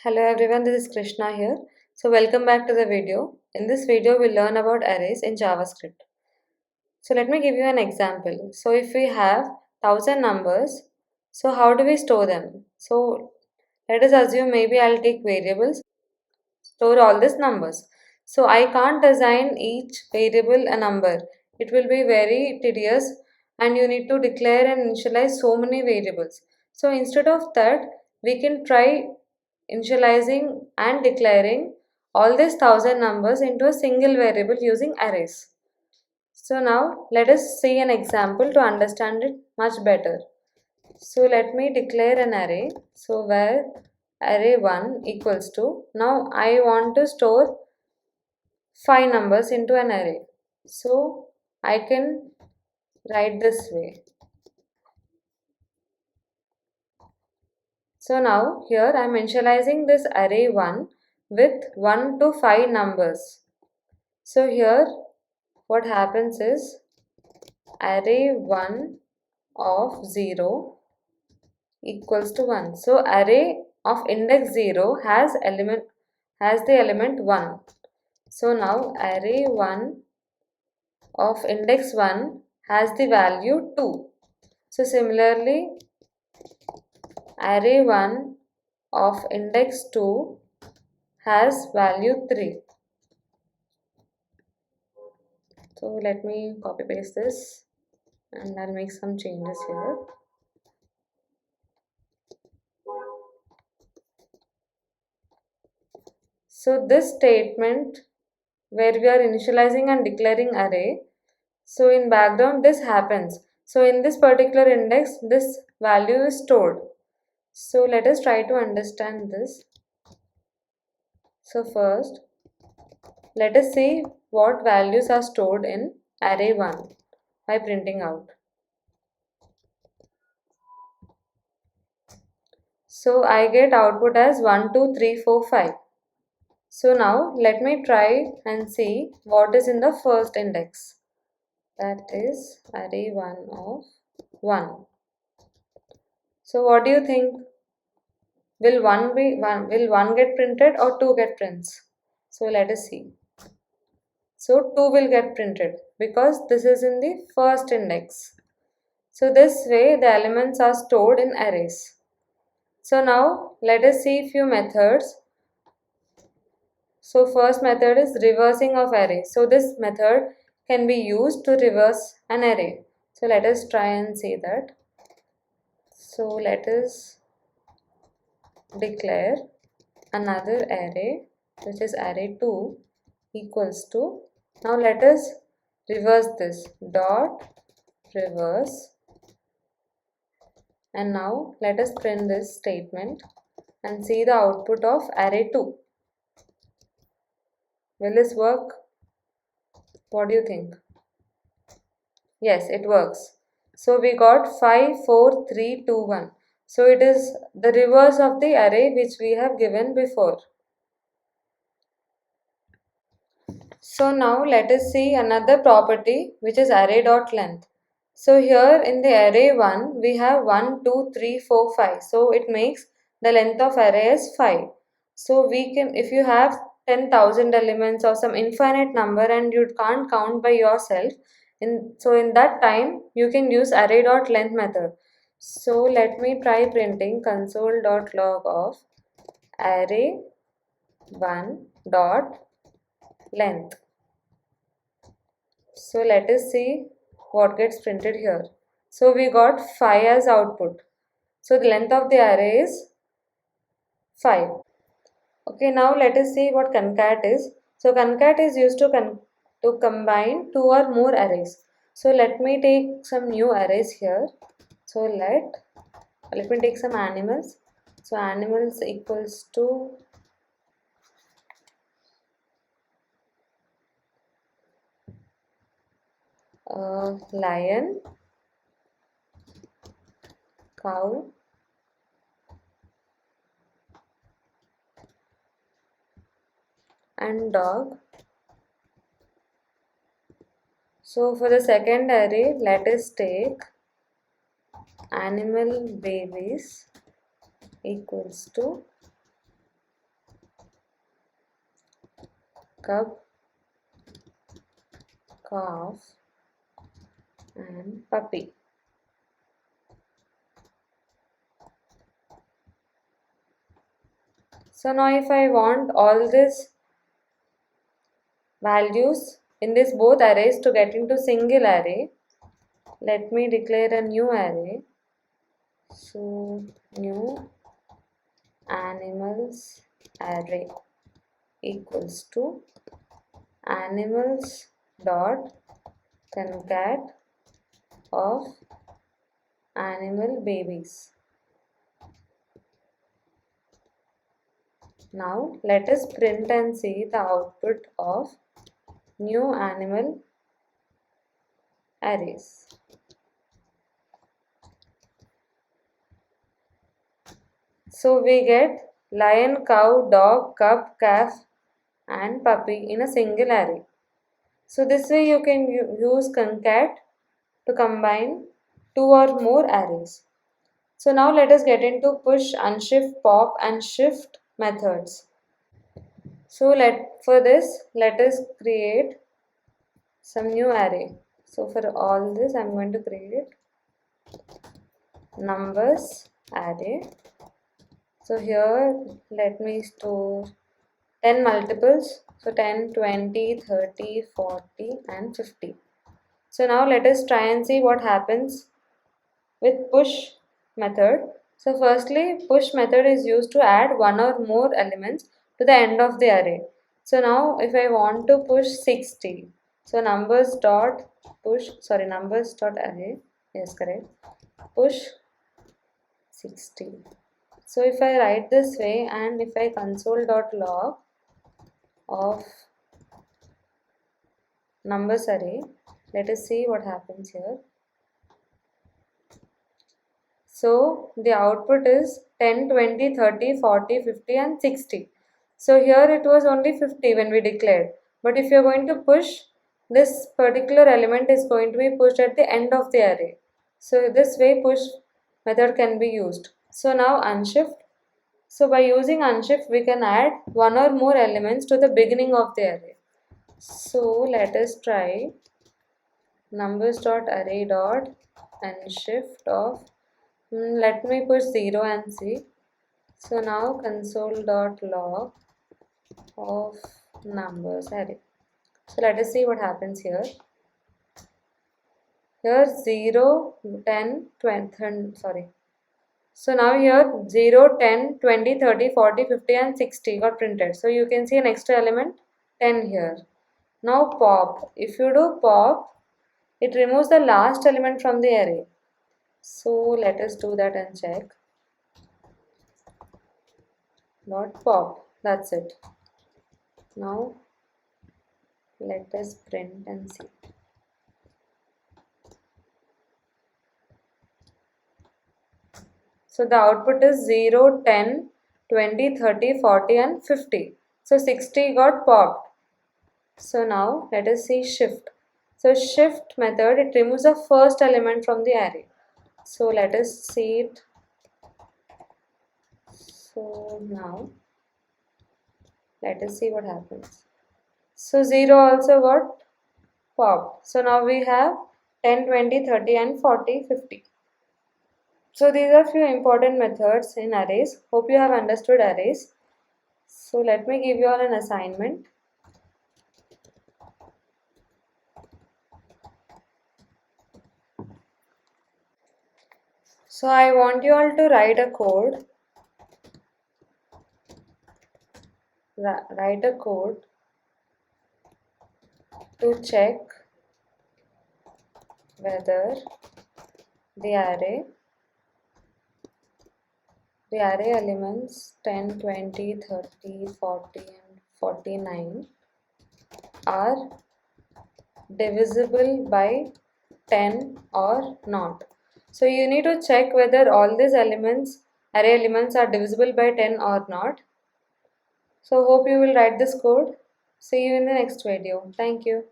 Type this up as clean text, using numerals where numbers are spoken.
Hello everyone, this is Krishna here. So welcome back to the video. In this video, we'll learn about arrays in JavaScript. So let me give you an example. So if we have 1000 numbers, so how do we store them? So let us assume maybe I'll take variables, store all these numbers. So I can't assign each variable a number. It will be very tedious and you need to declare and initialize so many variables. So instead of that, we can try initializing and declaring all these 1000 numbers into a single variable using arrays. So now let us see an example to understand it much better. So let me declare an array. So where array1 equals to, now I want to store 5 numbers into an array. So I can write this way. So now here I am initializing this array1 with 1 to 5 numbers. So here what happens is array1 of 0 equals to 1. So array of index 0 has the element 1. So now array1 of index 1 has the value 2. So similarly array1 of index 2 has value 3. So let me copy paste this and I'll make some changes here. So this statement where we are initializing and declaring array, so in background this happens. So in this particular index this value is stored. So let us try to understand this. So first let us see what values are stored in array1 by printing out. So I get output as 1, 2, 3, 4, 5. So now let me try and see what is in the first index. That is array1 of 1. So what do you think? Will 1 get printed or 2 get prints? So let us see. So 2 will get printed because this is in the first index. So this way the elements are stored in arrays. So now let us see few methods. So first method is reversing of array. So this method can be used to reverse an array. So let us try and see that. So let us declare another array which is array2 equals to, now let us reverse this, dot reverse, and now let us print this statement and see the output of array2. Will this work? What do you think? Yes, it works. So we got 5, 4, 3, 2, 1. So it is the reverse of the array which we have given before. So now let us see another property which is array.length. So here in the array1 we have 1, 2, 3, 4, 5. So it makes the length of array as 5. So we can, if you have 10,000 elements or some infinite number and you can't count by yourself, so in that time you can use array.length method. So let me try printing console.log of array1 dot length. So let us see what gets printed here. So we got 5 as output. So the length of the array is 5. Okay, now let us see what concat is. So concat is used to combine 2 or more arrays. So let me take some new arrays here. So let me take some animals. So animals equals to lion, cow, and dog. So for the second array, let us take animal babies equals to cub, calf, and puppy. So now if I want all these values in this both arrays to get into single array, let me declare a new array. So new animals array equals to animals dot concat of animal babies. Now let us print and see the output of new animal arrays. So we get lion, cow, dog, cub, calf and puppy in a single array. So this way you can use concat to combine two or more arrays. So now let us get into push, unshift, pop and shift methods. So for this let us create some new array. So for all this I am going to create numbers array. So here let me store 10 multiples. So 10, 20, 30, 40 and 50. So now let us try and see what happens with push method. So firstly, push method is used to add one or more elements to the end of the array. So now if I want to push 60, so numbers dot array, yes correct, push 60. So if I write this way and if I console.log of numbers array, let us see what happens here. So the output is 10, 20, 30, 40, 50 and 60. So here it was only 50 when we declared. But if you are going to push, this particular element is going to be pushed at the end of the array. So this way push method can be used. So now unshift. So by using unshift we can add one or more elements to the beginning of the array. So let us try numbers.array.unshift of let me put 0 and see. So now console.log of numbers array. So let us see what happens here. Here 0, 10, 20, sorry. So now here 0, 10, 20, 30, 40, 50 and 60 got printed. So you can see an extra element 10 here. Now pop. If you do pop, it removes the last element from the array. So let us do that and check. .pop. That's it. Now let us print and see. So the output is 0, 10, 20, 30, 40 and 50. So 60 got popped. So now let us see shift. So shift method, it removes the first element from the array. So let us see it. So now let us see what happens. So 0 also got popped. So now we have 10, 20, 30 and 40, 50. So these are few important methods in arrays. Hope you have understood arrays. So let me give you all an assignment. So I want you all to write a code. Write a code to check whether the array elements 10, 20, 30, 40 and 49 are divisible by 10 or not. So you need to check whether all these array elements are divisible by 10 or not. So hope you will write this code. See you in the next video. Thank you.